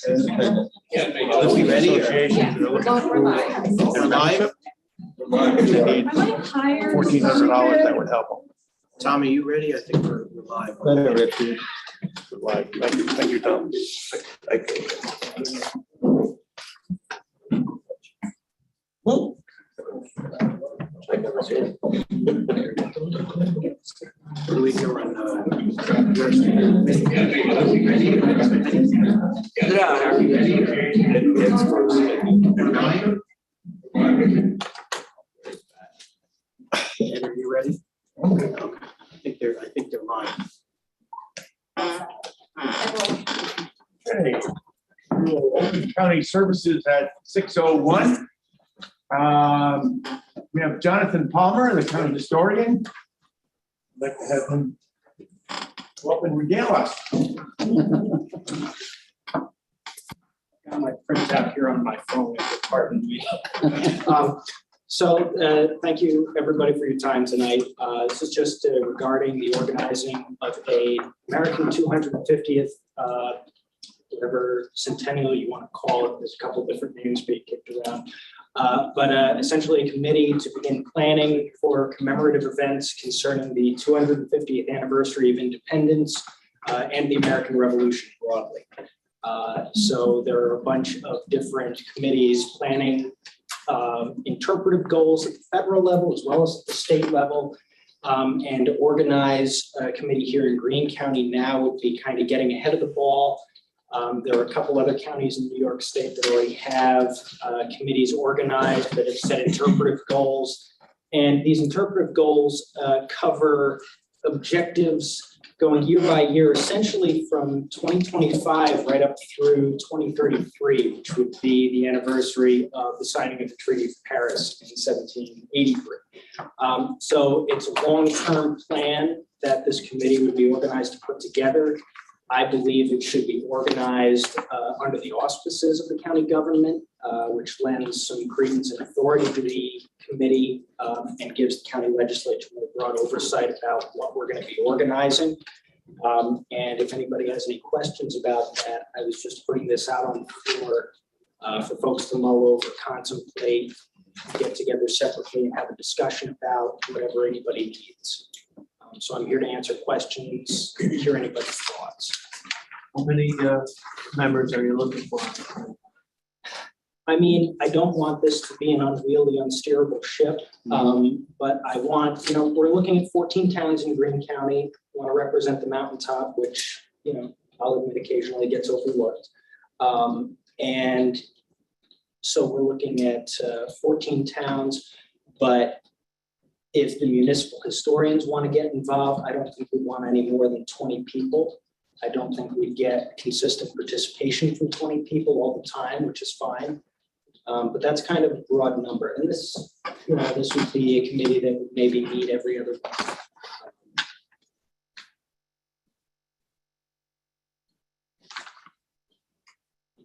Are we ready? Yeah, we're going for live. They're live? I might hire. $1,400, that would help them. Tommy, you ready? I think we're live. Thank you, Tom. What do we do on Are you ready? Okay. I think they're live. Okay. Oakland County Services at 6:01. We have Jonathan Palmer, the county historian. I'd like to have him go up and regale us. Got my printout here on my phone, pardon me. Thank you everybody for your time tonight. This is just regarding the organizing of a American 250th, whatever centennial you want to call it. There's a couple of different names being kicked around. But essentially a committee to begin planning for commemorative events concerning the 250th anniversary of independence and the American Revolution broadly. So there are a bunch of different committees planning interpretive goals at the federal level as well as at the state level. And to organize a committee here in Greene County now would be kind of getting ahead of the ball. There are a couple other counties in New York State that already have committees organized that have set interpretive goals. And these interpretive goals cover objectives going year by year, essentially from 2025 right up through 2033, which would be the anniversary of the signing of the Treaty of Paris in 1783. So it's a long-term plan that this committee would be organized to put together. I believe it should be organized under the auspices of the county government, which lends some credence and authority to the committee and gives the county legislature more broad oversight about what we're going to be organizing. And if anybody has any questions about that, I was just putting this out on the floor for folks to mull over, contemplate, get together separately and have a discussion about whatever anybody needs. So I'm here to answer questions, hear anybody's thoughts. How many members are you looking for? I mean, I don't want this to be an unwieldy, unsteerable ship, but I want, we're looking at 14 towns in Greene County. I want to represent the mountaintop, which, I'll admit occasionally gets overlooked. And so we're looking at 14 towns, but if the municipal historians want to get involved, I don't think we want any more than 20 people. I don't think we'd get consistent participation from 20 people all the time, which is fine. But that's kind of a broad number. And this, this would be a committee that would maybe meet every other month.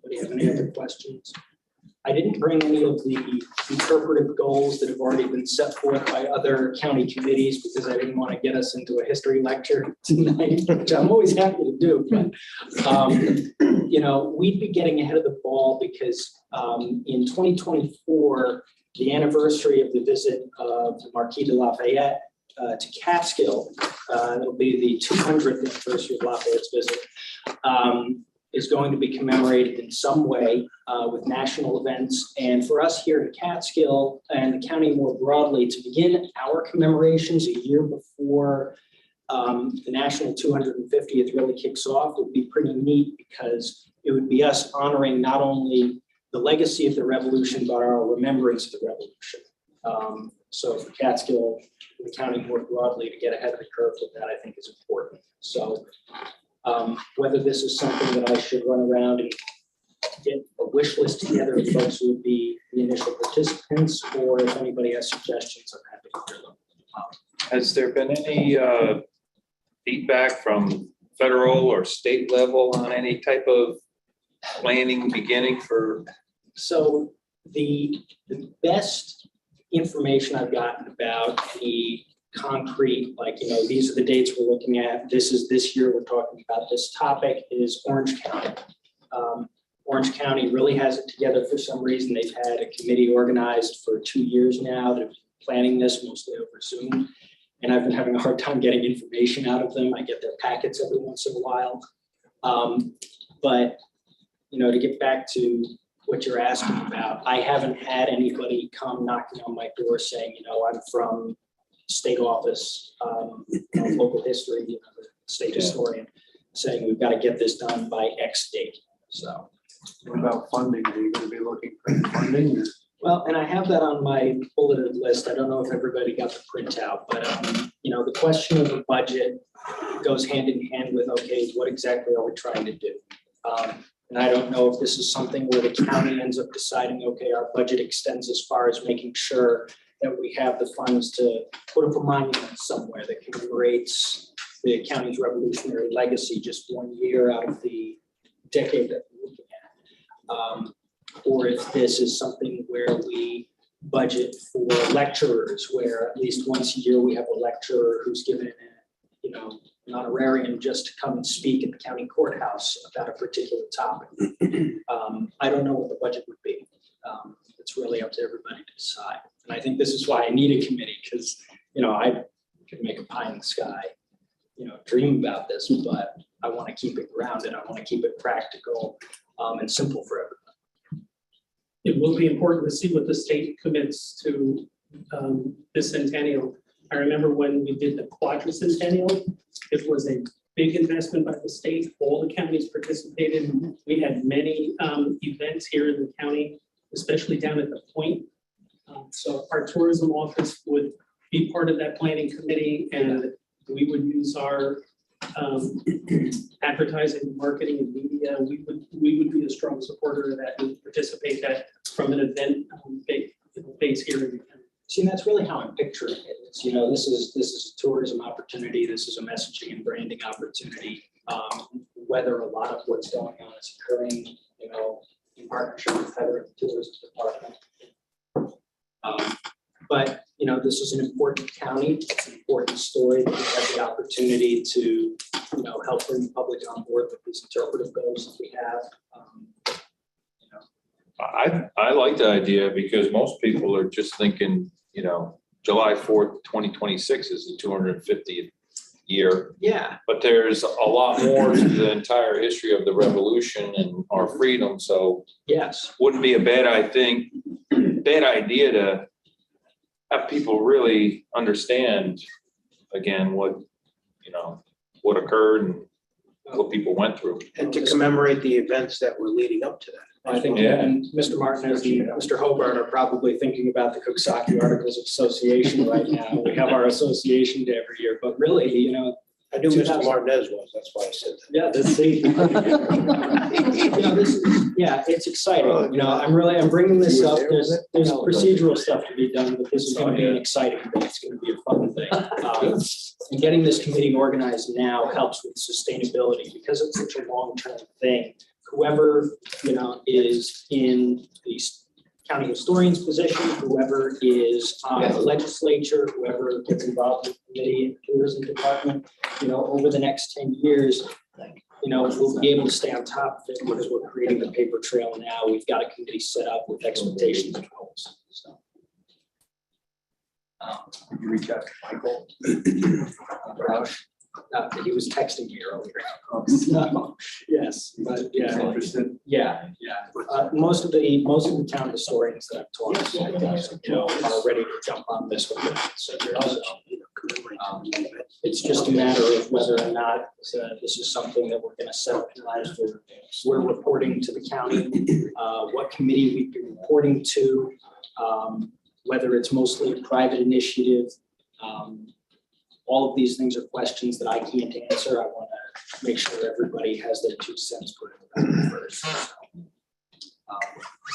Anybody have any other questions? I didn't bring any of the interpretive goals that have already been set forth by other county committees because I didn't want to get us into a history lecture tonight, which I'm always happy to do. But, we'd be getting ahead of the ball because in 2024, the anniversary of the visit of the Marquis de Lafayette to Catskill, it'll be the 200th anniversary of Lafayette's visit, is going to be commemorated in some way with national events. And for us here in Catskill and the county more broadly, to begin our commemorations a year before the national 250th really kicks off would be pretty neat because it would be us honoring not only the legacy of the revolution, but our remembrance of the revolution. So for Catskill, the county more broadly to get ahead of the curve with that, I think is important. So whether this is something that I should run around and get a wish list together of folks who would be the initial participants, or if anybody has suggestions, I'm happy to hear them. Has there been any feedback from federal or state level on any type of planning beginning for? So the best information I've gotten about any concrete, like, these are the dates we're looking at, this is this year we're talking about this topic, is Orange County. Orange County really has it together for some reason. They've had a committee organized for 2 years now. They're planning this mostly over Zoom. And I've been having a hard time getting information out of them. I get their packets every once in a while. But, you know, to get back to what you're asking about, I haven't had anybody come knocking on my door saying, you know, I'm from state office, local history, you know, the state historian, saying we've got to get this done by X date. So. What about funding? Are you going to be looking for funding? Well, and I have that on my bulleted list. I don't know if everybody got the printout, but, you know, the question of the budget goes hand in hand with, okay, what exactly are we trying to do? And I don't know if this is something where the county ends up deciding, okay, our budget extends as far as making sure that we have the funds to put up a monument somewhere that commemorates the county's revolutionary legacy just 1 year out of the decade that we're looking at. Or if this is something where we budget for lecturers, where at least once a year we have a lecturer who's given, you know, an honorarium just to come and speak at the county courthouse about a particular topic. I don't know what the budget would be. It's really up to everybody to decide. And I think this is why I need a committee, because, you know, I could make a pie in the sky, you know, dream about this, but I want to keep it grounded. I want to keep it practical and simple for everybody. It will be important to see what the state commits to this centennial. I remember when we did the quadricentennial, it was a big investment by the state. All the counties participated. We had many events here in the county, especially down at the Point. So our tourism office would be part of that planning committee, and we would use our advertising, marketing, and media. We would be a strong supporter of that and participate that from an event base here in the county. See, and that's really how I'm picturing it. It's, you know, this is a tourism opportunity. This is a messaging and branding opportunity. Whether a lot of what's going on is occurring, you know, in partnership with federal tourism department. But, you know, this is an important county. It's an important story that we have the opportunity to, you know, help bring the public on board with these interpretive goals that we have. You know, I like the idea because most people are just thinking, you know, July 4th, 2026 is the 250th year. yeah, But there's a lot more to the entire history of the revolution and our freedom. So yes. wouldn't be a bad, I think, bad idea to have people really understand again what, you know, what occurred and what people went through. And to commemorate the events that were leading up to that. I think Yeah. and Mr. Martinez and Mr. Hobart are probably thinking about the Coxsackie Articles of Association right now. We have our association day every year, but really, you know, I knew Mr. 2000. Martinez was, that's why I said that. yeah, this you know, this is, yeah, it's exciting. You know, I'm bringing this up. There's procedural stuff to be done, but this is going to be an exciting thing. It's going to be a fun thing. And getting this committee organized now helps with sustainability because it's such a long-term thing. Whoever, you know, is in the county historian's position, whoever is on the legislature, whoever gets involved in the committee and tourism department, you know, over the next 10 years, you know, we'll be able to stay on top of it because we're creating the paper trail now. We've got a committee set up with expectations and goals. So. Did you reach out to Michael? He was texting me earlier. So, yes, but yeah. Interested? Yeah. Most of the town historians that I've talked to, you know, are ready to jump on this one. So it's just a matter of whether or not this is something that we're going to set up in lives where we're reporting to the county, what committee we've been reporting to, whether it's mostly a private initiative. All of these things are questions that I can't answer. I want to make sure everybody has their 2 cents put in the first.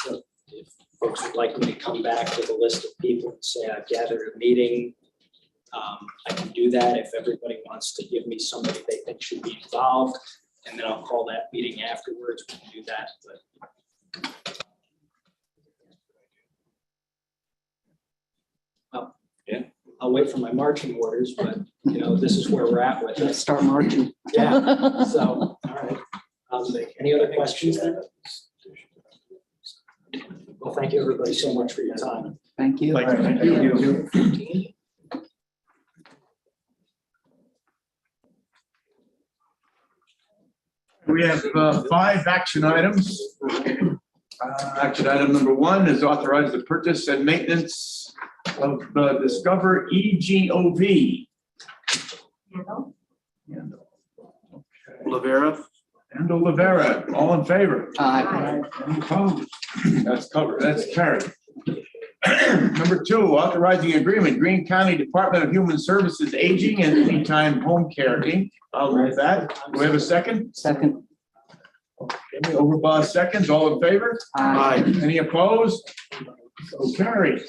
So if folks would like me to come back with a list of people and say I've gathered a meeting, I can do that. If everybody wants to give me somebody they think should be involved, and then I'll call that meeting afterwards, we can do that. But I'll wait for my marching orders, but you know, this is where we're at with it. Start marching. Yeah, so, all right. Any other questions then? Well, thank you, everybody, so much for your time. Thank you. Thank you. We have 5 action items. Action item number 1 is authorize the purchase and maintenance of the Discover EGOV. Handle. Lavera. And Olivera, all in favor? Aye. Any opposed? That's covered, that's carried. Number 2, authorizing agreement, Greene County Department of Human Services Aging and Anytime Home Care, Inc. I'll move that. Do we have a second? Second. Okay, Overbaugh seconds, all in favor? Aye. Any opposed? So carried.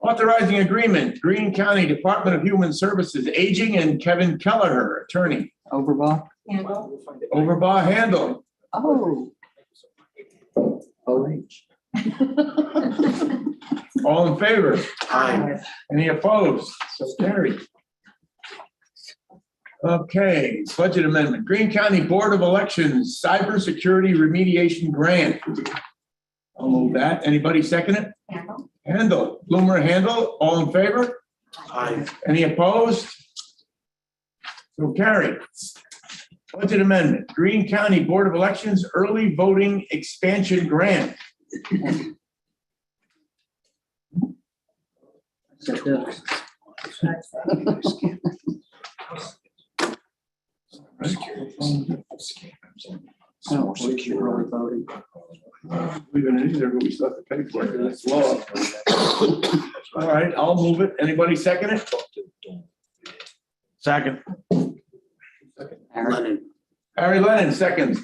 Authorizing agreement, Greene County Department of Human Services Aging and Kevin Kelleher, attorney. Overball. Handle. Overbaugh handle. Oh. OH. All in favor? Aye. Any opposed? So carried. Okay, budget amendment, Greene County Board of Elections Cybersecurity Remediation Grant. I'll move that. Anybody second it? Handle. Handle, Bloomer handle, all in favor? Aye. Any opposed? So carried. Budget amendment, Greene County Board of Elections Early Voting Expansion Grant. More secure early voting. We've been in there, but we still have to pay for it, it's law. All right, I'll move it. Anybody second it? Second. Aaron. Harry Lennon, seconds.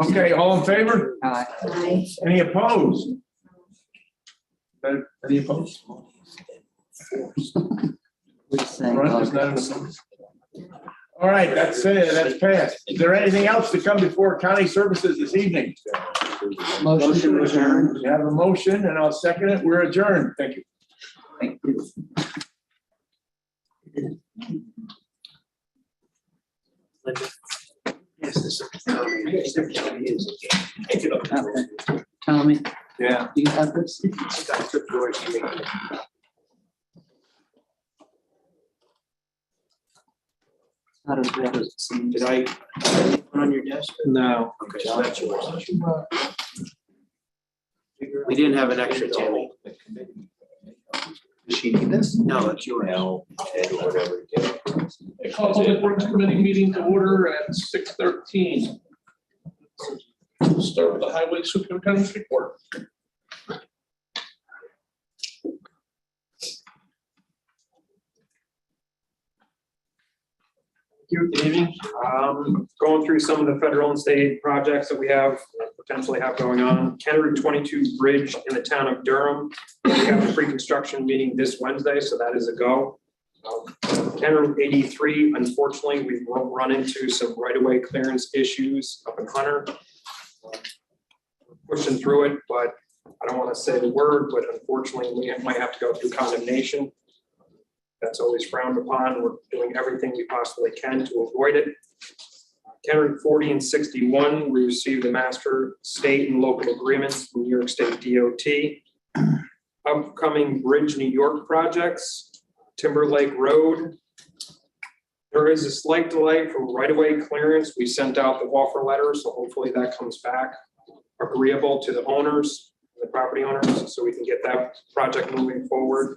Okay, all in favor? Aye. Aye. Any opposed? Any opposed? We're saying, Front is not an opposed. All right, that's it, that's passed. Is there anything else to come before county services this evening? Motion to adjourn. We have a motion and I'll second it. We're adjourned. Thank you. Thank you. Yes, this is. Okay. Tommy, Yeah. do you have this? I took yours. How does it seem? Did I put on your desk? No. Okay, so that's yours. We didn't have an extra, Tammy. Does she need this? No, that's yours. Now, or whatever. I call Public Works Committee meeting to order at 6:13. Start with the Highway Superintendent's report. Good evening. Going through some of the federal and state projects that we have, potentially have going on. County Route 22 bridge in the town of Durham. We have a pre-construction meeting this Wednesday, so that is a go. County Route 83, unfortunately, we've run into some right-of-way clearance issues up in Hunter. Pushing through it, but I don't want to say the word, but unfortunately, we might have to go through condemnation. That's always frowned upon. We're doing everything we possibly can to avoid it. County Route 40 and 61, we received the master state and local agreements from New York State DOT. Upcoming Bridge New York projects, Timberlake Road. There is a slight delay for right-of-way clearance. We sent out the offer letter, so hopefully that comes back agreeable to the owners, the property owners, so we can get that project moving forward.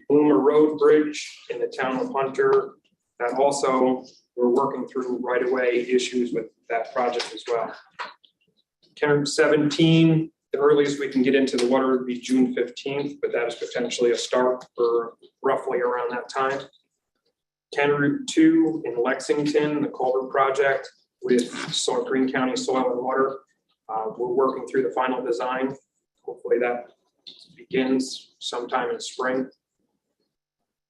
Bloomer Road Bridge in the town of Hunter, that also, we're working through right-of-way issues with that project as well. County Route 17, the earliest we can get into the water would be June 15th, but that is potentially a start for roughly around that time. County Route 2 in Lexington, the culvert project with Greene County Soil and Water. We're working through the final design. Hopefully that begins sometime in spring.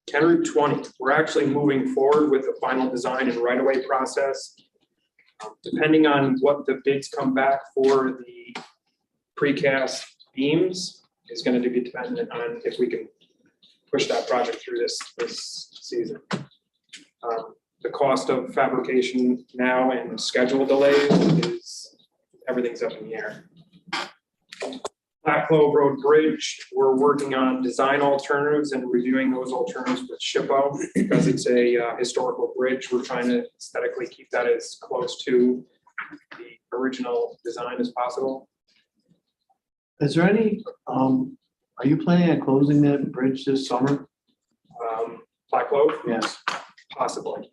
County Route 20, we're actually moving forward with the final design and right-of-way process. Depending on what the bids come back for the precast beams is going to be dependent on if we can push that project through this season. The cost of fabrication now and schedule delays is everything's up in the air. Back Clove Road Bridge, we're working on design alternatives and reviewing those alternatives with SHPO because it's a historical bridge. We're trying to aesthetically keep that as close to the original design as possible. Is there any, are you planning on closing that bridge this summer? Black Clove, Yes. possibly.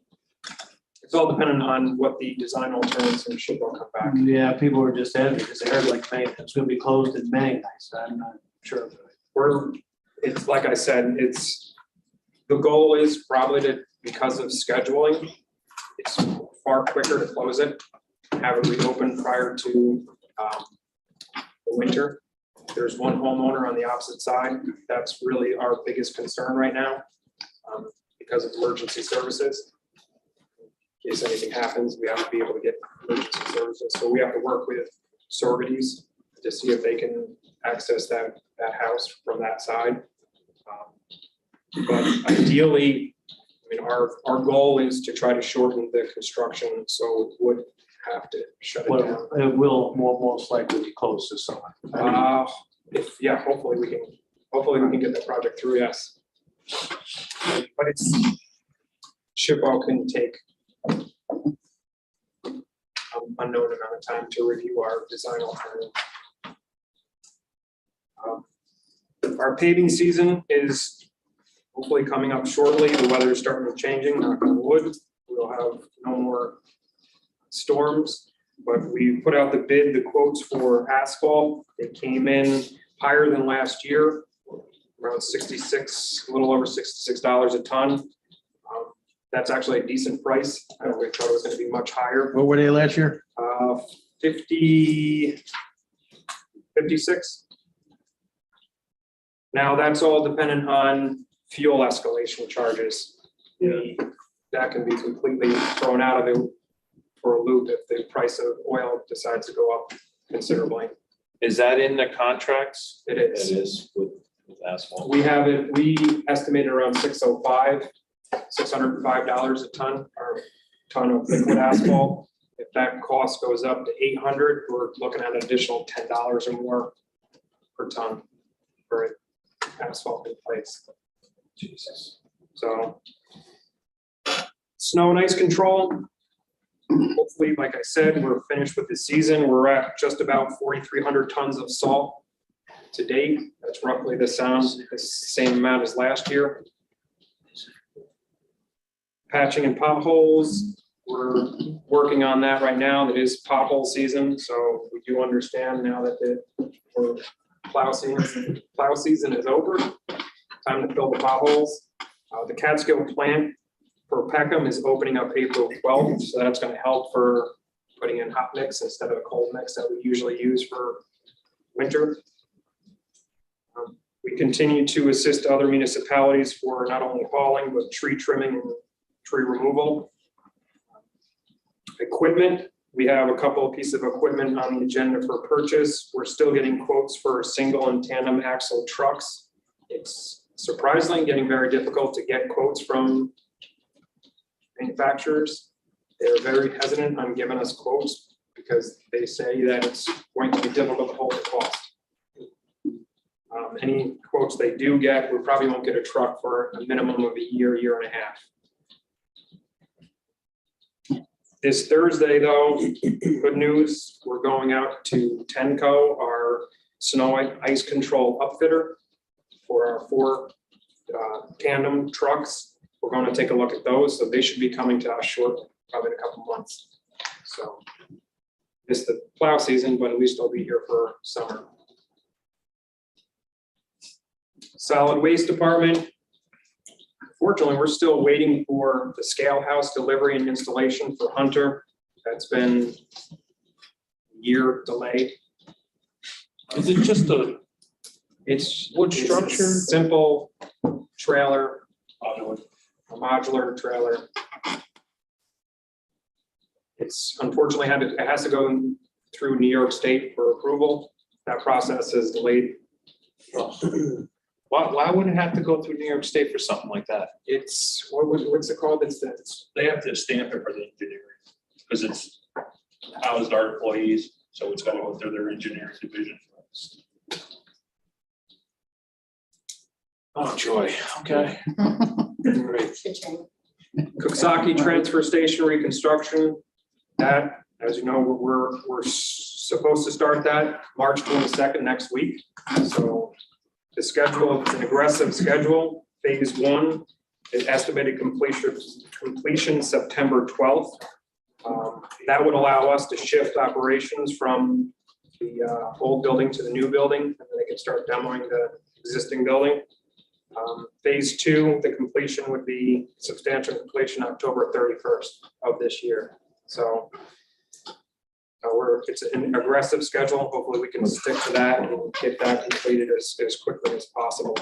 It's all dependent on what the design alternatives and SHPO come back. Yeah, people were just asking, because they heard like May, it's gonna be closed in May, so I'm not sure. It's like I said, the goal is probably to, because of scheduling, it's far quicker to close it, have it reopen prior to the winter. There's one homeowner on the opposite side. That's really our biggest concern right now because of emergency services. In case anything happens, we have to be able to get emergency services. So we have to work with Sorbities to see if they can access that house from that side. But ideally, I mean, our goal is to try to shorten the construction, so we would have to shut it down. Well, it will most likely be closed this summer. Yeah, hopefully we can get that project through, yes. But it's, SHPO can take unknown amount of time to review our design alternative. Our paving season is hopefully coming up shortly. The weather is starting to changing, knock on wood. We'll have no more storms, but we put out the bid, the quotes for asphalt. They came in higher than last year, around 66, a little over $66 a ton. That's actually a decent price. I thought it was going to be much higher. What were they last year? 56. Now, that's all dependent on fuel escalation charges. That can be completely thrown out of it for a loop if the price of oil decides to go up considerably. Is that in the contracts? It is. It is with asphalt. We have it, we estimated around $605 a ton, or ton of liquid asphalt. If that cost goes up to $800, we're looking at an additional $10 or more per ton for asphalt in place. Jesus. So snow and ice control. Hopefully, like I said, we're finished with the season. We're at just about 4,300 tons of salt to date. That's roughly the same amount as last year. Patching and potholes, we're working on that right now. It is pothole season, so we do understand now that the plow season is over. Time to fill the potholes. The Catskill plant for Peckham is opening up April 12th, so that's going to help for putting in hot mix instead of a cold mix that we usually use for winter. We continue to assist other municipalities for not only hauling, but tree trimming and tree removal. Equipment, we have a couple of pieces of equipment on the agenda for purchase. We're still getting quotes for single and tandem axle trucks. It's surprisingly getting very difficult to get quotes from manufacturers. They're very hesitant on giving us quotes because they say that it's going to be difficult to hold the cost. Any quotes they do get, we probably won't get a truck for a minimum of a year and a half. This Thursday, though, good news, we're going out to Tenco, our snow ice control upfitter for our 4 tandem trucks. We're going to take a look at those, so they should be coming to us shortly, probably in a couple months. So it's the plow season, but at least they'll be here for summer. Solid waste department. Fortunately, we're still waiting for the scale house delivery and installation for Hunter. That's been a year delayed. Is it just a wood It's a structure? simple trailer, a modular trailer. It's unfortunately it has to go through New York State for approval. That process is delayed. Why would it have to go through New York State for something like that? It's, what's it called? It's They have to stamp it for the engineering, because it's housed our employees, so it's gotta go through their engineering division. Oh, joy, okay. Great. Coxsackie Transfer Station reconstruction, that, as you know, we're supposed to start that March 22nd next week. So the schedule, it's an aggressive schedule. Phase 1 is estimated completion September 12th. That would allow us to shift operations from the old building to the new building, and then they can start demoing the existing building. Phase 2, the completion would be substantial completion October 31st of this year. So it's an aggressive schedule. Hopefully we can stick to that and get that completed as quickly as possible.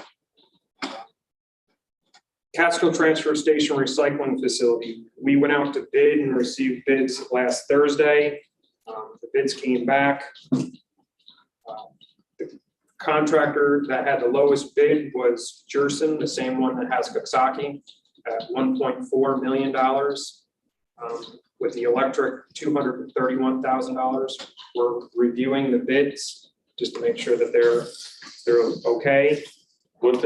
Catskill Transfer Station Recycling Facility. We went out to bid and received bids last Thursday. The bids came back. The contractor that had the lowest bid was Jerson, the same one that has Coxsackie, at $1.4 million. With the electric, $231,000. We're reviewing the bids just to make sure that they're okay. What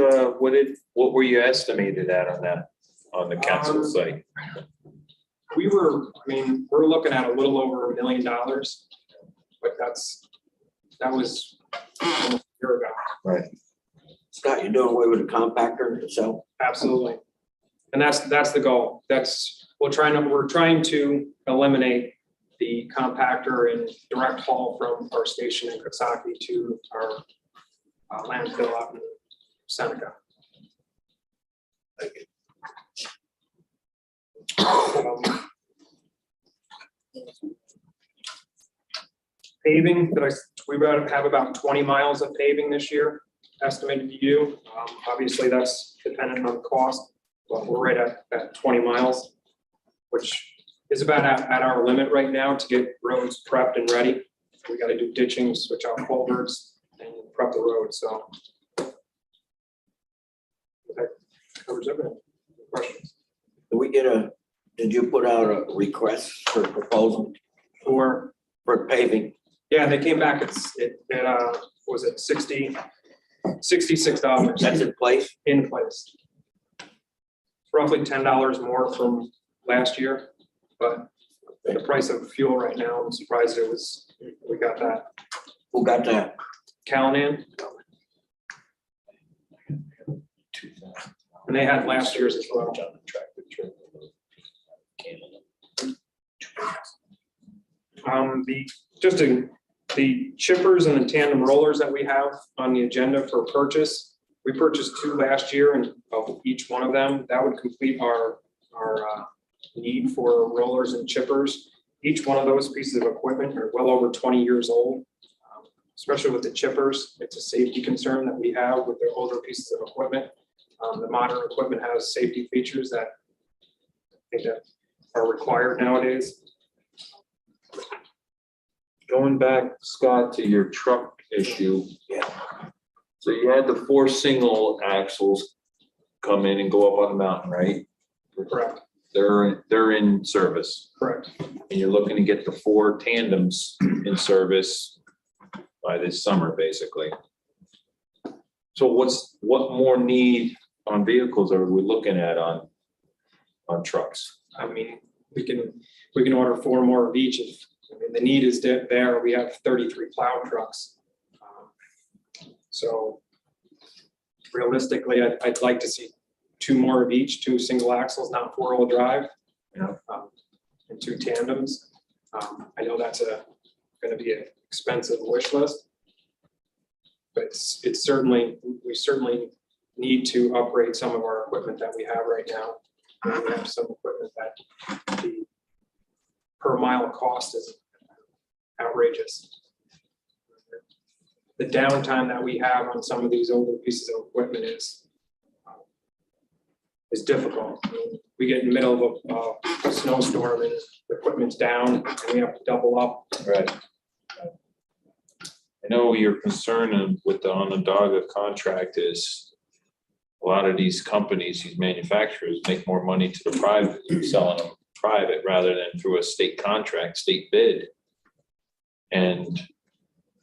were you estimated at on that, on the Catskill site? We're looking at a little over $1 million, but that was almost a year ago. Right. Scott, you're doing away with the compactor itself? Absolutely. And that's the goal. We're trying to eliminate the compactor and direct haul from our station in Coxsackie to our landfill out in Seneca. Paving, we have about 20 miles of paving this year estimated to do. Obviously, that's dependent on cost, but we're right at 20 miles, which is about at our limit right now to get roads prepped and ready. We got to do ditching, switch out culverts, and prep the road. So that covers everything. Questions? Did you put out a request for proposal For paving? yeah, they came back. Was it $66? That's in place? In place. Roughly $10 more from last year, but the price of fuel right now, I'm surprised we got that. Who got that? Callahan. And they had last year's as well. The chippers and the tandem rollers that we have on the agenda for purchase, we purchased 2 last year, and of each one of them, that would complete our need for rollers and chippers. Each one of those pieces of equipment are well over 20 years old, especially with the chippers. It's a safety concern that we have with the older pieces of equipment. The modern equipment has safety features that I think that are required nowadays. Going back, Scott, to your truck issue. Yeah. So you had the 4 single axles come in and go up on the mountain, right? Correct. They're in service. Correct. And you're looking to get the 4 tandems in service by this summer, basically. So what more need on vehicles are we looking at on trucks? I mean, we can order 4 more of each. The need is there. We have 33 plow trucks. So realistically, I'd like to see 2 more of each, 2 single axles, not 4-wheel drive, and 2 tandems. I know that's going to be an expensive wish list, but we certainly need to upgrade some of our equipment that we have right now. We have some equipment that the per mile cost is outrageous. The downtime that we have on some of these older pieces of equipment is difficult. I mean, we get in the middle of a snowstorm and the equipment's down and we have to double up. Right. I know your concern with the Onondaga contract is a lot of these companies, these manufacturers make more money to the private, selling them private rather than through a state contract, state bid. And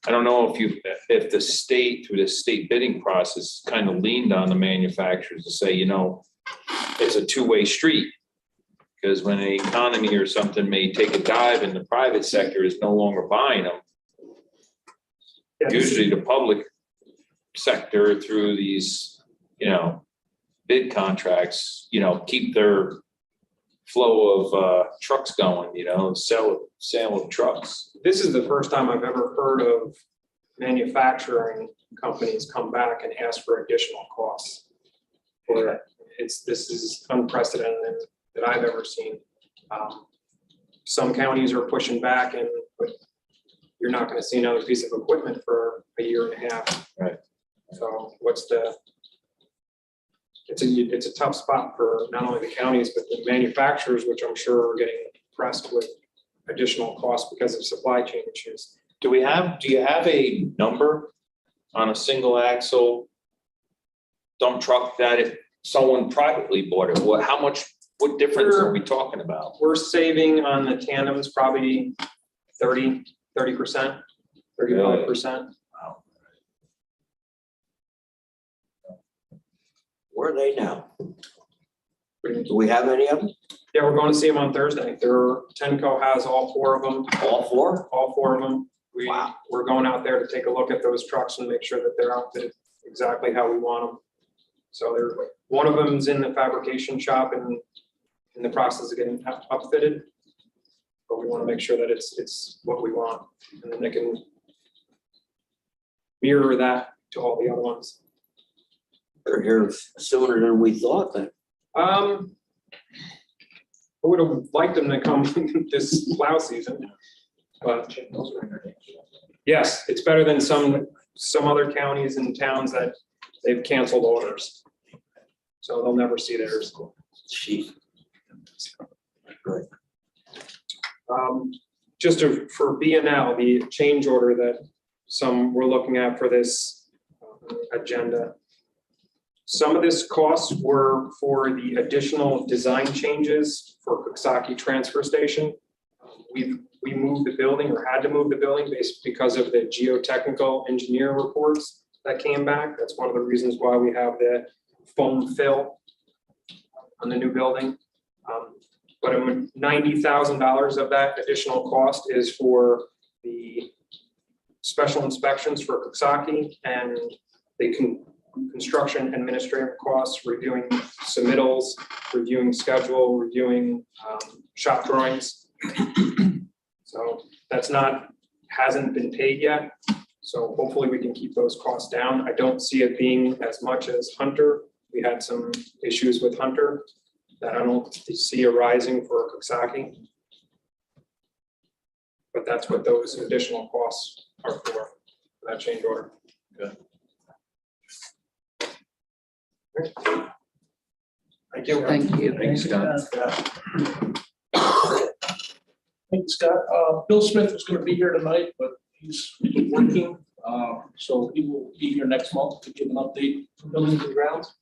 I don't know if the state, through the state bidding process, kind of leaned on the manufacturers to say, it's a two-way street. Because when the economy or something may take a dive and the private sector is no longer buying them, Yeah, this is- usually the public sector through these, bid contracts, keep their flow of trucks going, sale of trucks. This is the first time I've ever heard of manufacturing companies come back and ask for additional costs. Or this is unprecedented that I've ever seen. Some counties are pushing back but you're not gonna see another piece of equipment for a year and a half. Right. So it's a tough spot for not only the counties, but the manufacturers, which I'm sure are getting pressed with additional costs because of supply chain issues. Do you have a number on a single axle dump truck that if someone privately bought it, what difference are we talking about? We're saving on the tandems probably 30%, 35%. Where are they now? Do we have any of them? Yeah, we're going to see them on Thursday. Tenco has all four of them. All four? All four of them. Wow. We're going out there to take a look at those trucks and make sure that they're outfitted exactly how we want them. So one of them's in the fabrication shop and in the process of getting upfitted. But we want to make sure that it's what we want, and then they can mirror that to all the other ones. They're here sooner than we thought then. I would have liked them to come this plow season, but yes, it's better than some other counties and towns that they've canceled orders. So they'll never see theirs. Chief. Right. For B&L, the change order that we're looking at for this agenda. Some of this costs were for the additional design changes for Works-Ec transfer station. We moved the building or had to move the building because of the geotechnical engineer reports that came back. That's one of the reasons why we have the foam fill on the new building. But $90,000 of that additional cost is for the special inspections for Works-Ec and construction administrative costs, reviewing submittals, reviewing schedule, reviewing shop drawings. So hasn't been paid yet. So hopefully we can keep those costs down. I don't see it being as much as Hunter. We had some issues with Hunter that I don't see arising for Works-Ec. But that's what those additional costs are for that change order. Good. Thank you. Thank you. Thanks, Scott. Thank you, Scott. Bill Smith is going to be here tonight, but he's working. So he will be here next month to give an update for buildings and grounds.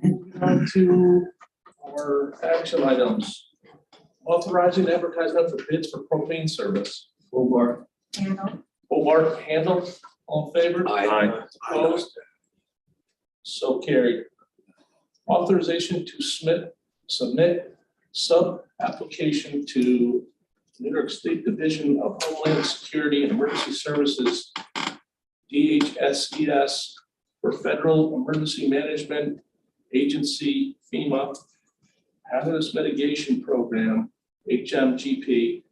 Moving on to our action items. Authorizing advertisement for bids for propane service. Hobart. Handle. Hobart, Handle, all in favor? Aye. Opposed? So carried. Authorization to submit sub-application to New York State Division of Homeland Security and Emergency Services, DHSES, for Federal Emergency Management Agency, FEMA, Hazardous Mitigation Program, HMGP,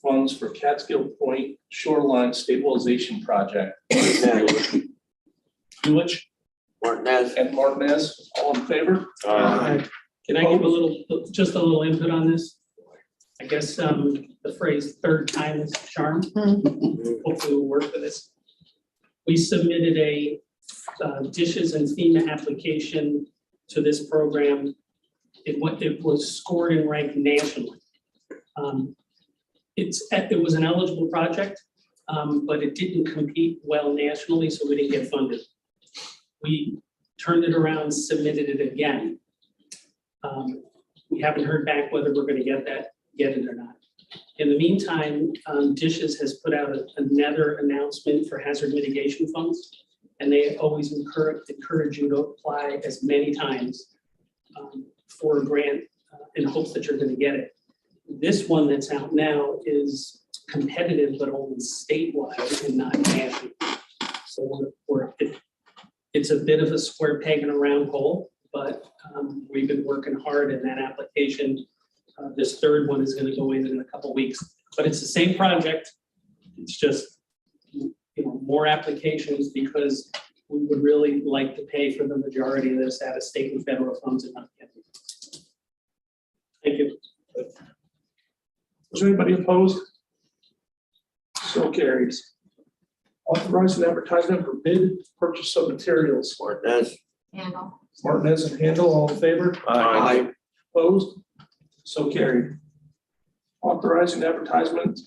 funds for Catskill Point Shoreline Stabilization Project. Hewich Martinez. and Martinez, all in favor? Can I give just a little input on this? I guess the phrase "third time is a charm." Hopefully will work for this. We submitted a dishes and FEMA application to this program. It was scored and ranked nationally. It was an eligible project, but it didn't compete well nationally, so we didn't get funded. We turned it around, submitted it again. We haven't heard back whether we're going to get it or not. In the meantime, Dishes has put out another announcement for hazard mitigation funds. And they always encourage you to apply as many times for a grant in hopes that you're going to get it. This one that's out now is competitive, but only statewide and not national. So it's a bit of a square peg in a round hole, but we've been working hard in that application. This third one is going to go in a couple weeks, but it's the same project. It's just, more applications because we would really like to pay for the majority of this out of state and federal funds and not get it. Thank you. Was there anybody opposed? So carries. Authorizing advertisement for bid purchase of materials. Martinez. Handle. Martinez and Handle, all in favor? Aye. Opposed? So carried. Authorizing advertisement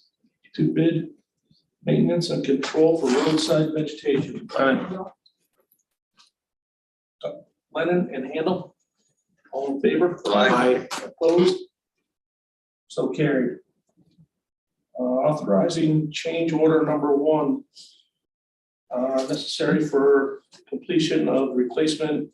to bid maintenance and control for roadside vegetation. Lennon and Handle, all in favor? Aye. Opposed? So carried. Authorizing change order number 1 necessary for completion of replacement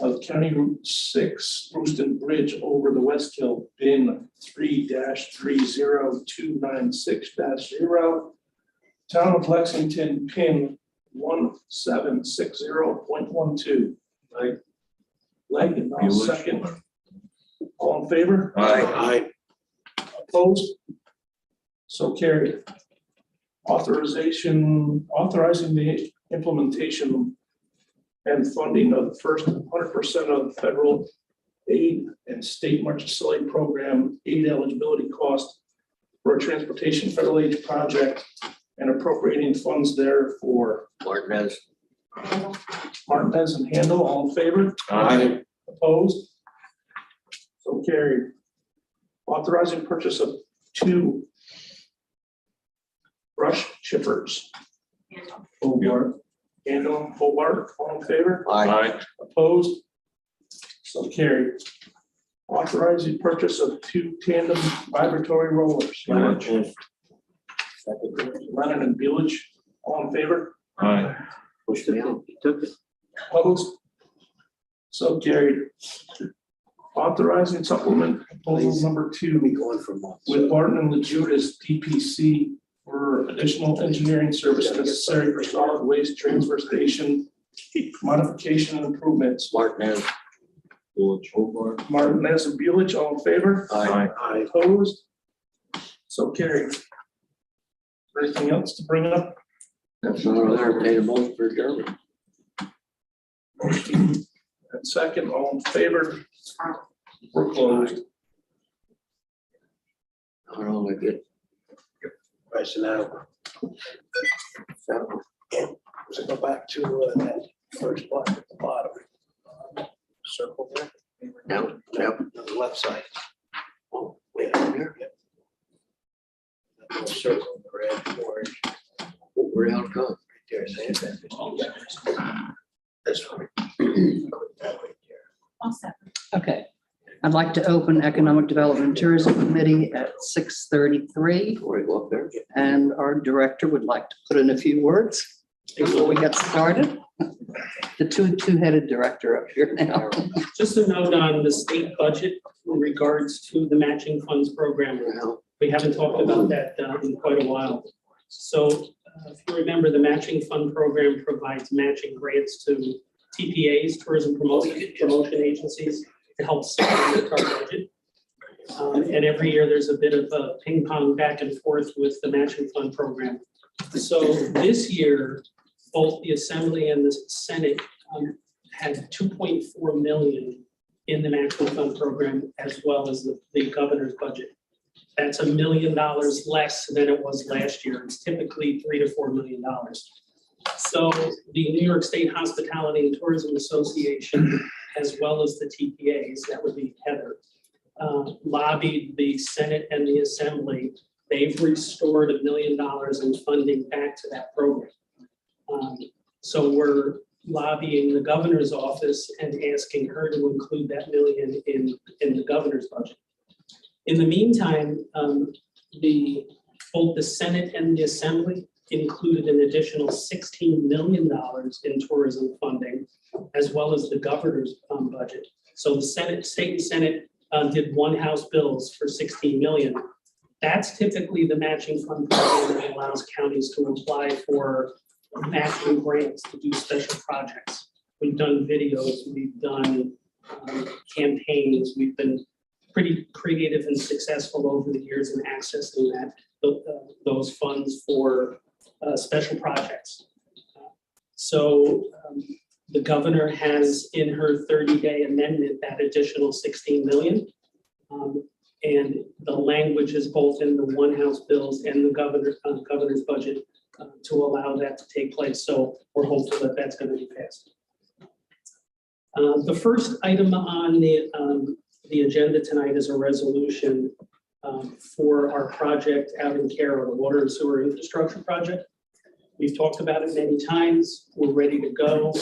of County Route 6 Brewston Bridge over the Westkill, bin 3-30296-0, Town of Lexington, pin 1760.12. Right. Leg and I'll second. All in favor? Aye. Opposed? So carried. Authorizing the implementation and funding of the first 100% of the federal aid and state legislative program aid eligibility cost for a transportation federal aid project and appropriating funds there for Martinez. Handle. Martinez and Handle. All in favor? Aye. Opposed? So carried. Authorizing purchase of 2 brush chippers. Handle. Hobart. Handle, Hobart, all in favor? Aye. Opposed? So carried. Authorizing purchase of 2 tandem vibratory rollers. Martinez. Lennon and Belich, all in favor? Aye. Push it out. He took it. Opposed? So carried. Authorizing supplement proposal number 2 Be going for months. with Barton and LeJudas DPC for additional engineering service necessary for solid waste transfer station modification and improvements. Martinez. Martinez and Belich, all in favor? Aye. Opposed? So carried. Anything else to bring up? That's not over there. Paid a motion for German. And second, all in favor? We're closed. I don't know, good. Pricing out. So, go back to that first block at the bottom. Circle there. Down, yep, on the left side. Oh, way down there. Yep. That little circle, the red, orange. Where how it goes? Right there, see it? This one. That right there. All set. Okay. I'd like to open Economic Development and Tourism Committee at 6:33. Before we go up there. And our director would like to put in a few words before we get started. The two-headed director up here now. Just a note on the state budget in regards to the matching funds program. We haven't talked about that in quite a while. So if you remember, the matching fund program provides matching grants to TPAs, tourism promotion agencies, to help supplement our budget. And every year there's a bit of a ping pong back and forth with the matching fund program. So this year, both the Assembly and the Senate had 2.4 million in the matching fund program, as well as the governor's budget. That's $1 million less than it was last year. It's typically $3 to $4 million. So the New York State Hospitality and Tourism Association, as well as the TPAs, that would be Heather, lobbied the Senate and the Assembly. They've restored $1 million in funding back to that program. So we're lobbying the governor's office and asking her to include that million in the governor's budget. In the meantime, both the Senate and the Assembly included an additional $16 million in tourism funding, as well as the governor's budget. So the Senate, state and Senate did one House bills for 16 million. That's typically the matching fund program that allows counties to apply for matching grants to do special projects. We've done videos, we've done campaigns, we've been pretty creative and successful over the years in accessing those funds for special projects. So the governor has in her 30-day amendment that additional 16 million. And the language is both in the one House bills and the governor's budget to allow that to take place. So we're hopeful that that's going to be passed. The first item on the agenda tonight is a resolution for our project out in Carroll, the water and sewer infrastructure project. We've talked about it many times. We're ready to go.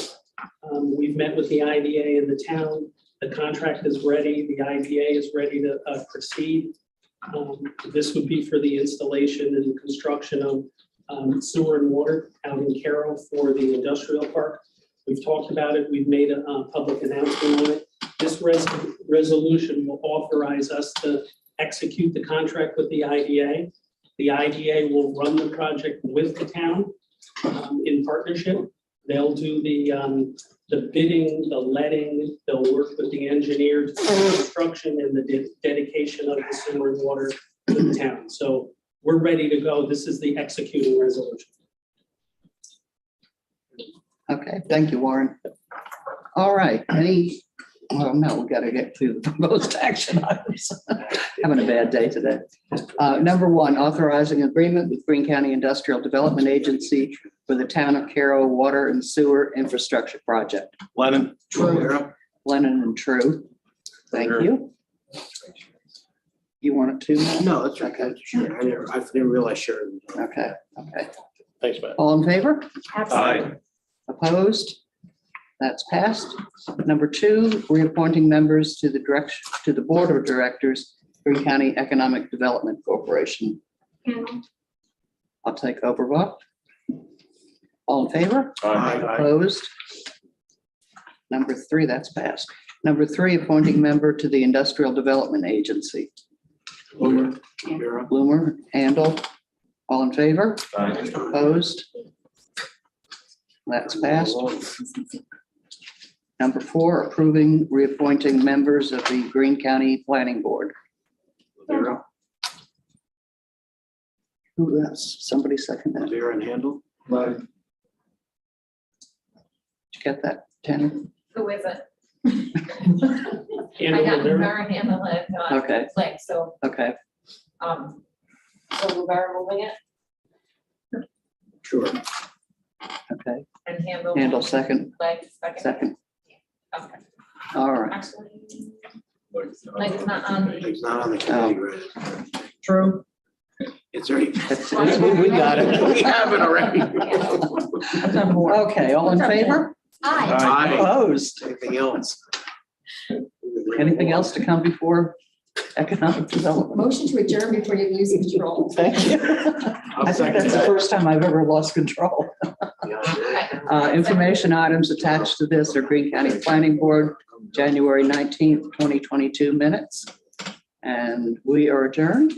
We've met with the IDA and the town. The contract is ready. The IDA is ready to proceed. This would be for the installation and construction of sewer and water out in Carroll for the industrial park. We've talked about it. We've made a public announcement on it. This resolution will authorize us to execute the contract with the IDA. The IDA will run the project with the town in partnership. They'll do the bidding, the letting, they'll work with the engineers, construction and the dedication of the sewer and water to the town. So we're ready to go. This is the executing resolution. Okay, thank you, Warren. All right, well, no, we gotta get to the most action items. Having a bad day today. Number one, authorizing agreement with Greene County Industrial Development Agency for the town of Carroll Water and Sewer Infrastructure Project. Lennon. True. Lennon and True. Thank you. You wanted to? No, that's okay. Sure. I didn't realize sure. Okay. Thanks, man. All in favor? Aye. Opposed? That's passed. Number two, reappointing members to the Board of Directors, Greene County Economic Development Corporation. Handle. I'll take over, Bob. All in favor? Aye. Opposed? Number three, that's passed. Number three, appointing member to the Industrial Development Agency. Bloomer, Handle. All in favor? Aye. Opposed? That's passed. Number four, approving reappointing members of the Greene County Planning Board. Who that's? Somebody second that. Did Vera and Handle. you get that, Tanner? Who is it? I Handle got there. Rivera handle it. Okay. Like, so, Okay, so Rivera moving it Sure. okay. and handle. Handle second, Like, second. second. Okay. All right. Actually, like it's not on the. It's not on the committee, right? True. It's already. We got it. We have it already. Okay, all in favor? Aye. Opposed? Anything else? Anything else to come before economic development? Motion to adjourn before you lose control. Thank you. I think that's the first time I've ever lost control. Information items attached to this are Greene County Planning Board, January 19th, 2022 minutes. And we are adjourned.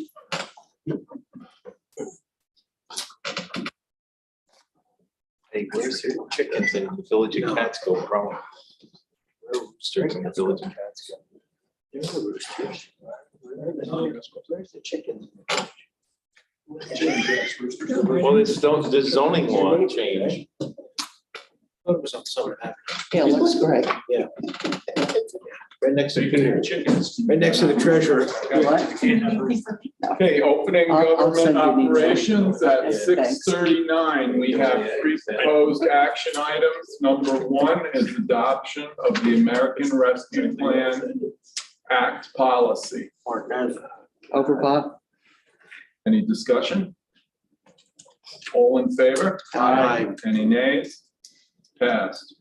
Hey, where's your chickens in the Village of Catskill from? Roosters in the Village of Catskill. There's a rooster. Where's the chicken? Well, it's the zoning law changed. Thought it was on Summer Avenue. Yeah, looks great. Right next to So you can hear the, chickens. right next to the treasurer. Okay, opening I'll send government you these. operations at Okay, thanks. 6:39. We have three proposed action items. Number one is adoption of the American Rescue Plan Act policy. Over, Bob. Any discussion? All in favor? Aye. Any nays? Passed.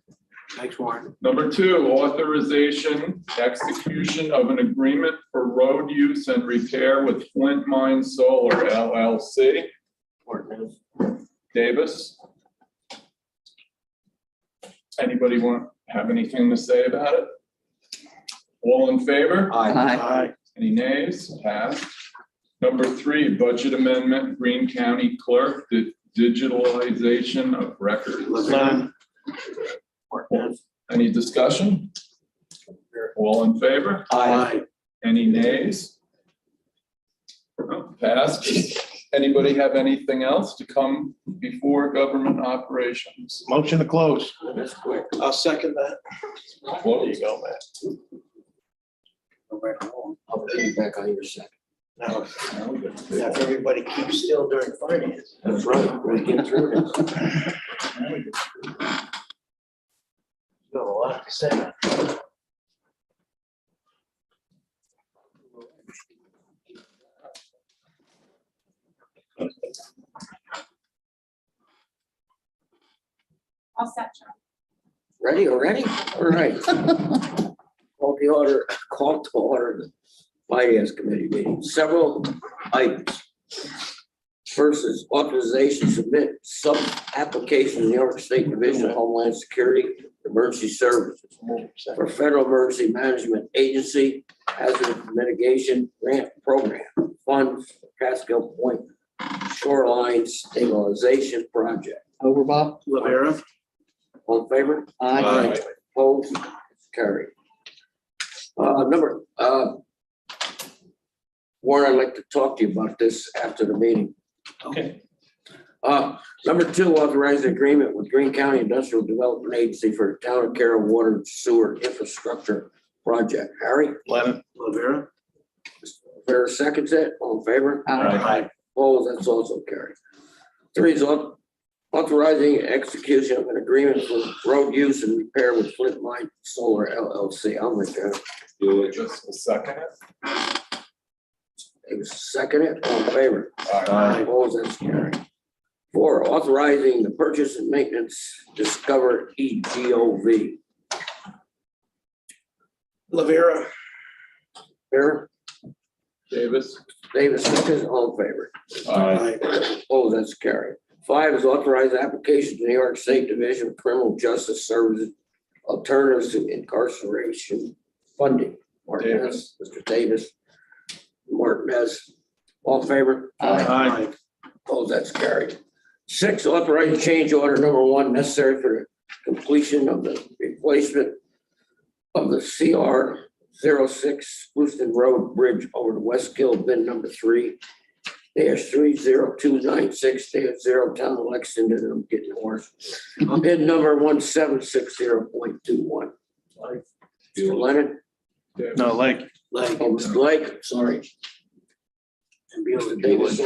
Thanks, Warren. Number 2, authorization, execution of an agreement for road use and repair with Flint Mine Solar LLC. Davis? Anybody have anything to say about it? All in favor? Aye. Any nays? Passed. Number 3, budget amendment, Greene County Clerk, digitalization of records. Any discussion? All in favor? Aye. Any nays? No, passed. Does anybody have anything else to come before government operations? Motion to close. That's quick. I'll second that. There you go, Matt. I'll put you back on your second. Now, if everybody keeps still during finance. That's right. We get through this. Got a lot to say. All set, John. Ready already? All right. Call to order the Finance Committee meeting. Several items. First is authorization to submit sub-application to the New York State Division of Homeland Security Emergency Services for Federal Emergency Management Agency Hazard Mitigation Grant Program funds for Catskill Point Shoreline Stabilization Project. Overbaugh? Lavera. All in favor? Aye. Opposed? Carried. Warren, I'd like to talk to you about this after the meeting. Okay. Number 2, authorize agreement with Greene County Industrial Development Agency for the Town of Carroll Water and Sewer Infrastructure Project. Harry? Lennon. Lavera. Fair seconds it. All in favor? Aye. Opposed? That's also carried. 3 is authorizing execution of an agreement for road use and repair with Flint Mine Solar LLC. I'll make that. Just a second. It was seconded. All in favor? Aye. Opposed? That's carried. 4, authorizing the purchase and maintenance Discover EGOV. Lavera. Fair? Davis? Davis, second. All in favor? Aye. Opposed? That's carried. 5 is authorized application to New York State Division of Criminal Justice Services Alternatives to Incarceration Funding. Martinez, Mr. Davis, Martinez, all in favor? Aye. Opposed? That's carried. 6, authorized change order number 1 necessary for the completion of the replacement of the CR 06 Lewiston Road Bridge over the West Gill bin number 3 -30296 Town of Lexington. I'm getting hoarse. Bid number 1760.21. Mr. Leonard? No, Lake. Like. Oh, Mr. Blake, sorry. And Mr. Davis,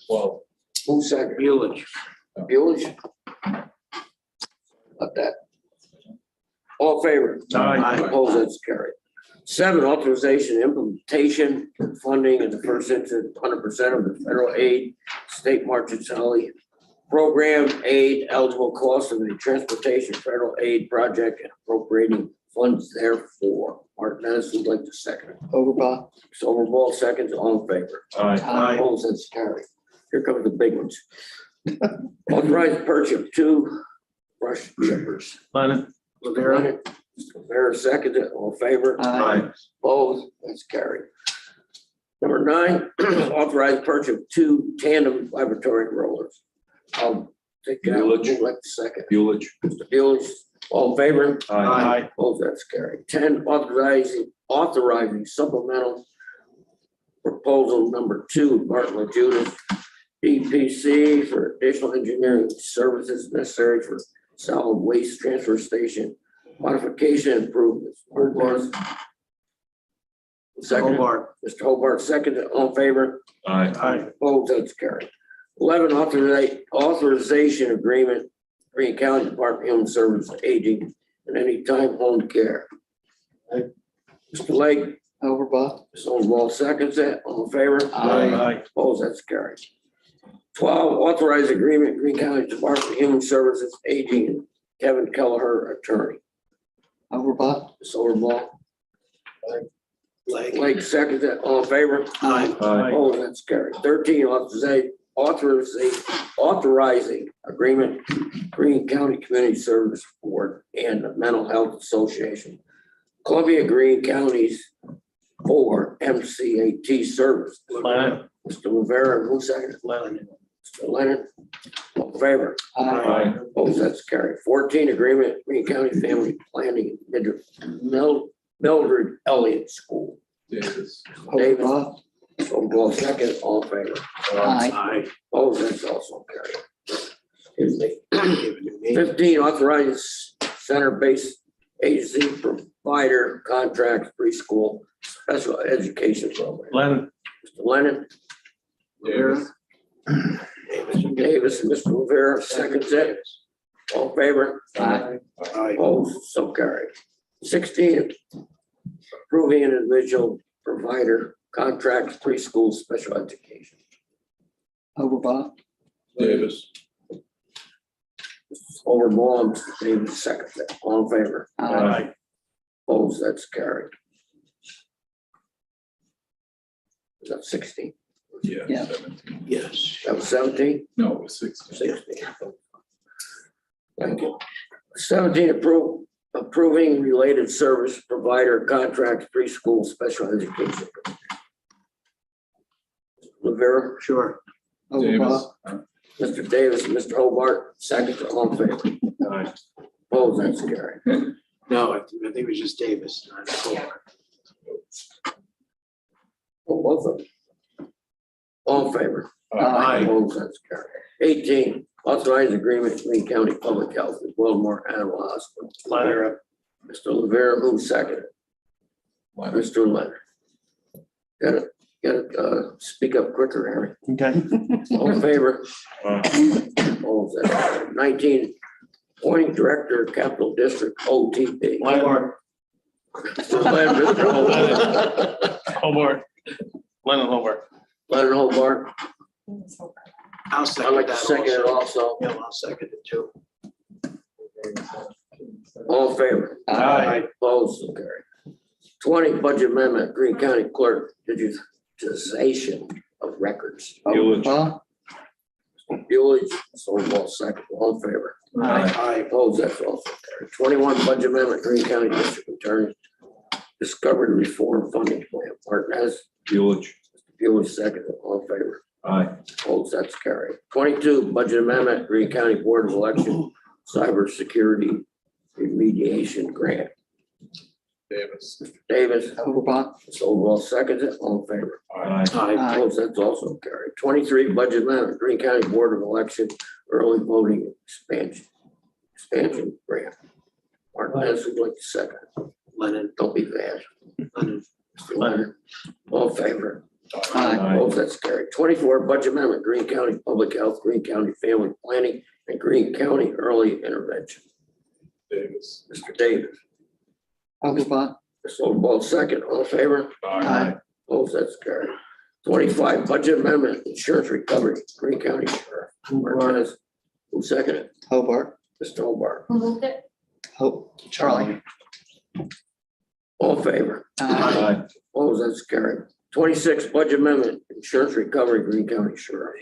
Well, who second? Bueller. Bueller? About that. All in favor? Aye. Opposed? That's carried. 7, authorization, implementation, and funding in the first instance, 100% of the federal aid, state marginality program aid eligible cost of the transportation federal aid project and appropriating funds therefore. Martinez would like to second it. Overbaugh? Overball seconds, all in favor. Aye. Opposed? That's carried. Here comes the big ones. Authorized purchase of 2 brush chippers. Lennon. Lavera. Fair second, all in favor. Aye. Opposed? That's carried. Number 9, authorized purchase of 2 tandem laboratory rollers. I'll take that. Buelich. Who'd like the second. Buelich. Mr. Buelich, all in favor? Aye. Opposed? That's carried. 10, authorizing supplemental proposal number 2, Bartlett Judith BPC for additional engineering services necessary for solid waste transfer station modification improvements. Martinez. Second. Hobart. Mr. Hobart, second. All in favor? Aye. Opposed? That's carried. 11, authorization agreement, Greene County Department of Human Services, Aging, and Anytime Home Care. Mr. Lake, Overbaugh? Mr. Overall seconds it. All in favor? Aye. Opposed? That's carried. 12, authorized agreement, Greene County Department of Human Services, Aging, and Kevin Kelleher, attorney. Overblock. Ms. Overbaugh, Like, Blake seconded it. All in favor? Aye. Opposed, that's carried. 13, authorizing agreement, Greene County Community Service Board and the Mental Health Association, Columbia Greene Counties for MCAT service. Lennon. Mr. Rivera, who seconded? Lennon. Mr. Leonard, all in favor? Aye. Opposed, that's carried. 14, agreement, Greene County Family Planning, Mildred Elliott School. Davis. Davis, Overblock. Overblock second, all in favor? Aye. Opposed, that's also carried. Excuse me. Give a new name. 15, authorizes center-based agency provider contract preschool special education program. Lennon. Mr. Lennon, Davis. Davis, and Mr. Rivera, seconds it. All in favor? Aye. Aye. Opposed, so carried. 16, approving an individual provider contract preschool special education. Overblock. Davis. Overblown, Mr. Davis, seconds it. All in favor? Aye. Opposed, that's carried. Is that 16? Yeah. Yeah. 17. Yes. That was 17? No, it was 16. 16. Thank you. 17, approving related service provider contract preschool special education. Rivera, Sure. Overblock. Davis. Mr. Davis, and Mr. Hobart, second, all in favor. Aye. Opposed, that's carried. No, I think it was just Davis. Not Hobart. Oh, both of them. All in favor. Aye. Opposed, that's carried. 18, authorized agreement Greene County Public Health with Wilmore Animal Hospital. Leonard. Mr. Rivera, move second. Leonard. Mr. Leonard. Gotta speak up quicker, Harry. Okay. All in favor? Aye. Opposed, that's carried. 19, appointing director of capital district OTP. Lennon. Mr. Leonard, Mr. Hobart. Hobart. Lennon Hobart. Leonard Hobart. I'll I'd second like to that second it also. also. Yeah, I'll second it too. All in favor? Aye. Opposed, so carried. 20, budget amendment, Greene County Clerk, digitization of records. Overblock. Buellage, Overblock second, all in favor? Aye. Opposed, that's also carried. 21, budget amendment, Greene County District Attorney, Discovery Reform Funding Plan, Martinez, Buellage. Buellage second, all in favor? Aye. Opposed, that's carried. 22, budget amendment, Greene County Board of Election, Cybersecurity Remediation Grant. Davis. Davis, Overblock. Overall seconds it, all in favor? Aye. Aye. Opposed, that's also carried. 23, budget amendment, Greene County Board of Election, early voting expansion grant. Martinez would like to second. Lennon. Don't be fast. Lennon. Mr. Leonard, all in favor? Aye. Opposed, that's carried. 24, budget amendment, Greene County Public Health, Greene County Family Planning, and Greene County Early Intervention. Davis. Mr. Davis, Overblock. Mr. Overblock, second, all in favor? Aye. Opposed, that's carried. 25, budget amendment, insurance recovery, Greene County Sheriff. Martinez, who seconded? Hobart. Mr. Hobart, Who moved it? Charlie. all in favor? Aye. Opposed, that's carried. 26, budget amendment, insurance recovery, Greene County Sheriff.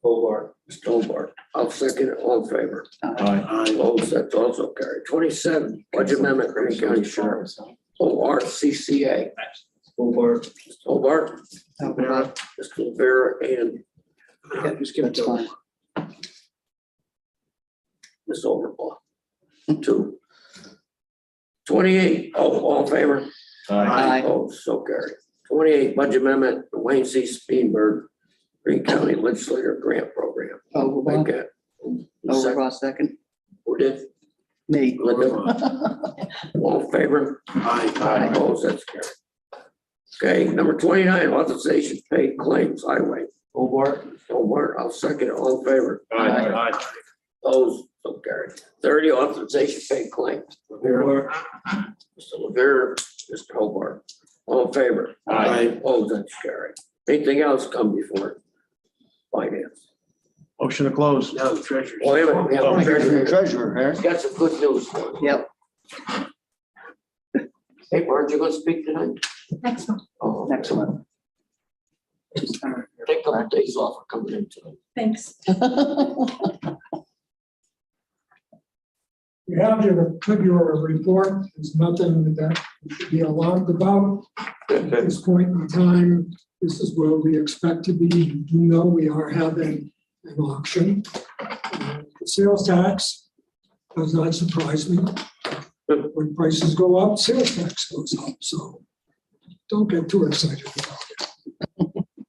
Hobart. Mr. Hobart, I'll second it, all in favor? Aye. Aye. Opposed, that's also carried. 27, budget amendment, Greene County Sheriff, ORCCA. Hobart. Mr. Hobart, Overblock. Mr. Rivera, and Yeah, just give it That's to fine. him. Ms. Overblock. 2. 28, all in favor? Aye. Opposed, so carried. 28, budget amendment, Wayne C. Steenberg, Greene County Legislator Grant Program. Overblock. Okay. Who second? Overblock second. Who did? Me. Linda, all in favor? Aye. Opposed, that's carried. Okay, number 29, authorization paid claims highway. Hobart, I'll second it, all in favor? Aye. Opposed, so carried. 30, authorization paid claims. Mr. Rivera, Mr. Hobart, all in favor? Aye. Opposed, that's carried. Anything else come before finance? Motion to close. Now the treasurer. Wait a minute, we have a treasurer. Treasurer, Got some good news for you. Yep. Hey, aren't you gonna speak tonight? Next one. Oh, Excellent. take a couple days off for coming in tonight. Thanks. We have your February report. There's nothing that we should be alarmed about. At this point in time, this is where we expect to be. You do know we are having an auction. The sales tax does not surprise me. When prices go up, sales tax goes up, so don't get too excited about it.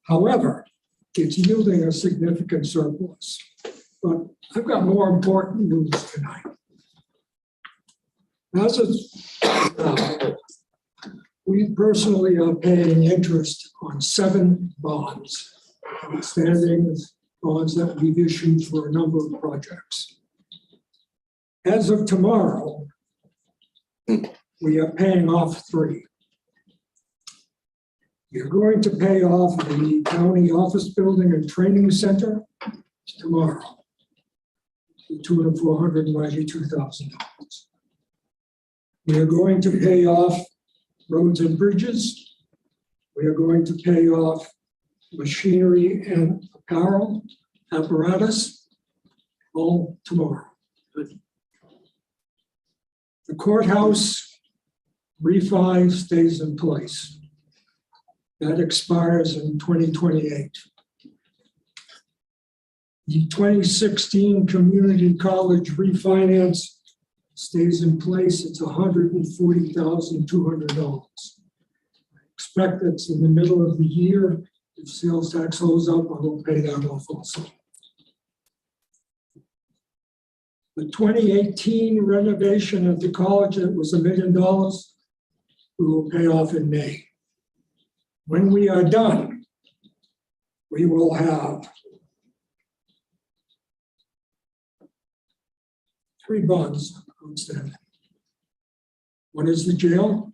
However, it's yielding a significant surplus. But I've got more important news tonight. As of we personally are paying interest on 7 bonds, outstanding bonds that we've issued for a number of projects. As of tomorrow, we are paying off 3. We are going to pay off the county office building and training center tomorrow, to the tune of $492,000. We are going to pay off roads and bridges. We are going to pay off machinery and apparel, apparatus, all tomorrow. The courthouse refi stays in place. That expires in 2028. The 2016 community college refinance stays in place. It's $140,200. I expect it's in the middle of the year. If sales tax holds up, I will pay that off also. The 2018 renovation of the college, it was $1 million. We will pay off in May. When we are done, we will have 3 bonds outstanding. One is the jail.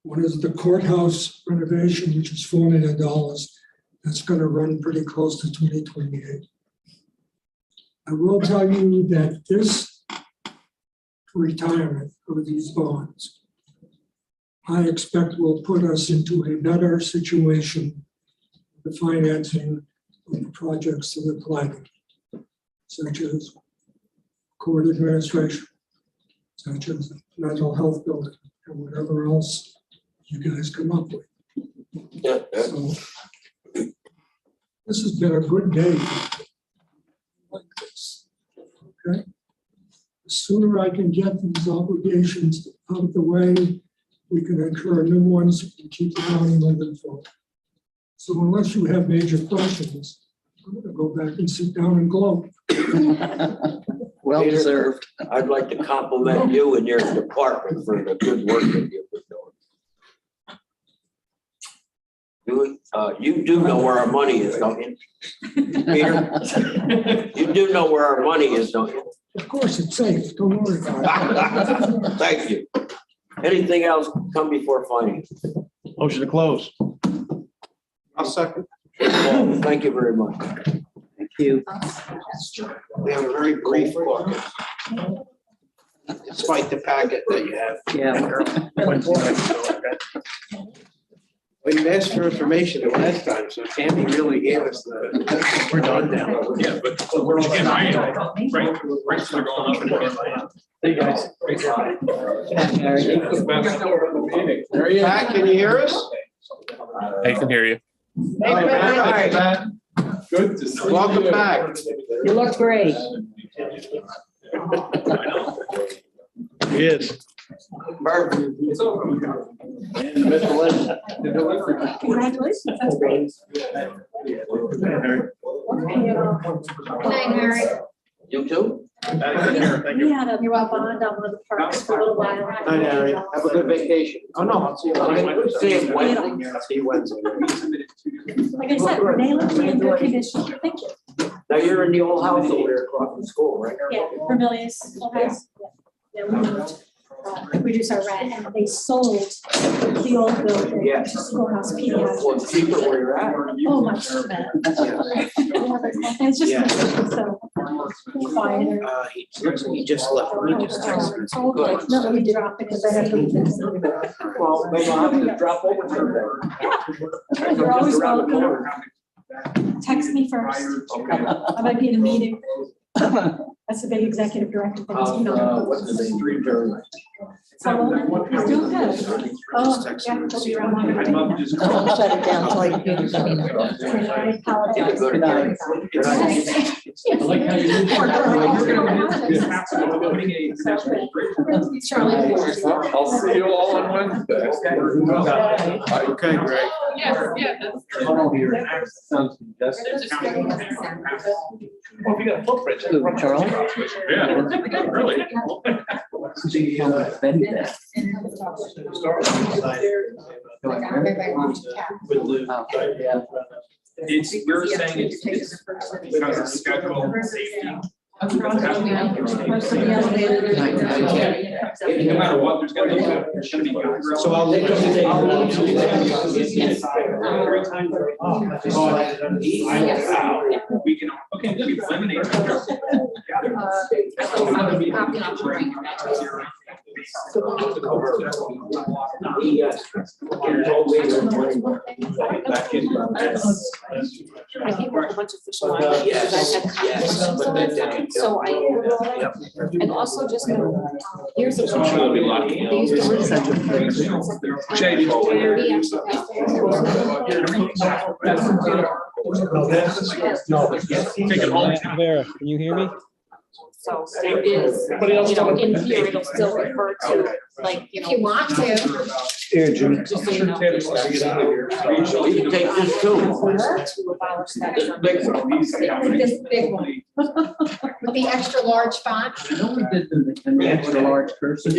One is the courthouse renovation, which is $4 million. That's going to run pretty close to 2028. I will tell you that this retirement of these bonds, I expect will put us into a better situation, the financing of the projects that we're planning, such as court administration, such as mental health building, and whatever else you guys come up with. So this has been a good day like this. Okay. The sooner I can get these obligations out of the way, we can incur new ones and keep the county moving forward. So unless you have major questions, I'm going to go back and sit down and gloat. Well Peter, deserved. I'd like to compliment you and your department for the good work that you've been doing. You do know where our money is, don't you? Peter? You do know where our money is, don't you? Of course, it's safe. Don't worry about it. Thank you. Anything else come before finance? Motion to close. I'll second. Thank you very much. Thank you. We have a very brief caucus. Despite the packet that you have. Yeah. We asked for information the last time, so Tammy really gave us the. We're done now. Yeah, but we're getting right, rates are going up and we're getting. Hey, guys. Pat, can you hear us? I can hear you. Hey, Pat. Good to see you. Welcome back. You look great. He is. Perfect. Congratulations. That's great. Good night, Harry. You too? We had a bond on one of the parks for a little while. Hi, Harry. Have a good vacation. Oh, no, I'll see you later. See you Wednesday. I'll see you Wednesday. Like I said, they look in good condition. Thank you. Now you're in the old house over there across from school, right? Yeah, Vermilius, old house. Yeah, we moved, reduce our rent, and they sold the old building, Yeah. which is schoolhouse, PD house. Well, it's cheaper where you're at. Oh, much better. It's just, Yeah. so, Quieter. He just left. He just texted me. Oh, okay. No, let me drop it because I have to leave this. Well, maybe I'll have to drop over to her. You're always welcome. Text me first. I might be in a meeting. That's the big executive director thing. You know. What's the name? Street journal. So, he's doing good. Oh, yeah, he'll be around longer. I'll shut it down till I can do this. I apologize. Good night. I like how you. Charlie. I'll see you all on Wednesday. Okay, great. Well, if you got a footprint. Who, Charlie? Yeah, really. It's, you're saying it's because of schedule and safety. Most of the elevators. No matter what, there's gonna be guardrails. So I'll leave it. We can, okay, we eliminate. I came with a bunch of fish lines. Yes, but then. So I, and also just, here's a. There'll be a lot of emails. Shady. Take it home. Vera, can you hear me? So there is, you know, in here, it'll still refer to, like, you know. If you want to. Here, Jim. Just so you know. You can take this too. To abolish that. This big one. This big one. With the extra large font. I know we did the extra large person.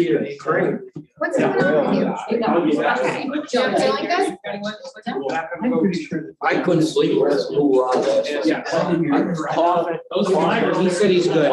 What's going on with you? Okay. You're feeling good? I'm pretty sure. I couldn't sleep. Who were on that? Yeah. Coughing. Those flyers, he said he's good.